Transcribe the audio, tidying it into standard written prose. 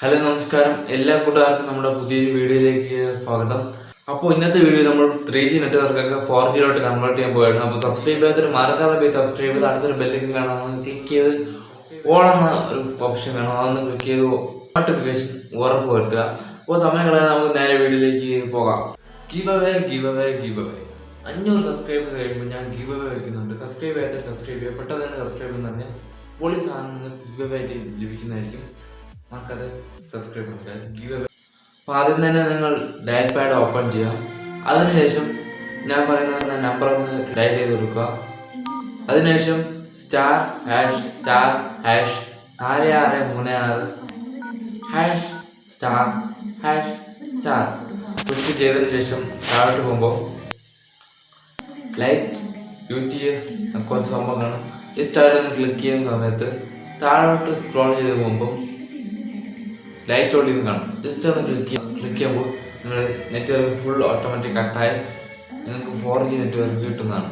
Hello നമസ്കാരം, എല്ലാ കൂട്ടുകാർക്കും നമ്മുടെ പുതിയൊരു വീഡിയോയിലേക്ക് സ്വാഗതം. അപ്പോൾ ഇന്നത്തെ വീഡിയോ നമ്മൾ 3G നെറ്റ്വർക്കൊക്കെ 4Gയിലോട്ട് കൺവേർട്ട് ചെയ്യാൻ പോയാണ്. അപ്പോൾ സബ്സ്ക്രൈബ് ചെയ്യാത്തൊരു മറക്കാതെ പോയി സബ്സ്ക്രൈബ് ചെയ്ത് അടുത്തൊരു ബെല്ലിംഗ് വേണം, അതൊന്ന് ക്ലിക്ക് ചെയ്ത് ഓൾ എന്ന ഒരു ഓപ്ഷൻ വേണം, അതൊന്ന് ക്ലിക്ക് ചെയ്ത് നോട്ടിഫിക്കേഷൻ ഉറപ്പ് വരുത്തുക. അപ്പോൾ സമയം കളയാൻ നമുക്ക് നേരെ വീഡിയോയിലേക്ക് പോകാം. ഗീവ് അവേ 500 സബ്സ്ക്രൈബേഴ്സ് കഴിയുമ്പോൾ ഞാൻ ഗീവ് അവേ വയ്ക്കുന്നുണ്ട്. സബ്സ്ക്രൈബ് ചെയ്യാത്ത സബ്സ്ക്രൈബ് ചെയ്യുക, പെട്ടെന്ന് തന്നെ സബ്സ്ക്രൈബ് എന്ന് പറഞ്ഞാൽ പൊളി സാധനം നിങ്ങൾക്ക് ഗീവ് അവേ ആയിട്ട് ലഭിക്കുന്നതായിരിക്കും. നമുക്കത് സബ്സ്ക്രൈബ് ചെയ്യുക. അപ്പോൾ ആദ്യം തന്നെ നിങ്ങൾ ഡയൽ പാഡ് ഓപ്പൺ ചെയ്യുക. അതിനുശേഷം ഞാൻ പറയുന്ന നമ്പർ ഒന്ന് ഡയൽ ചെയ്ത് കൊടുക്കുക. അതിനുശേഷം *#4636#*** ക്ലിക്ക് ചെയ്തതിന് ശേഷം താഴോട്ട് പോകുമ്പോൾ ലൈക്ക് UTS കുറച്ച് സംഭവം കാണും. ജസ്റ്റ് അതിലൊന്ന് ക്ലിക്ക് ചെയ്യുന്ന സമയത്ത് താഴോട്ട് സ്ക്രോൾ ചെയ്ത് പോകുമ്പോൾ ലൈറ്റ് ഓടിന്ന് കാണും. ജസ്റ്റ് ഒന്ന് ക്ലിക്ക് ചെയ്യുമ്പോൾ നിങ്ങൾ നെറ്റ്വർക്ക് ഫുൾ ഓട്ടോമാറ്റിക് കട്ടായി നിങ്ങൾക്ക് 4G നെറ്റ്വർക്ക് കിട്ടുന്നതാണ്.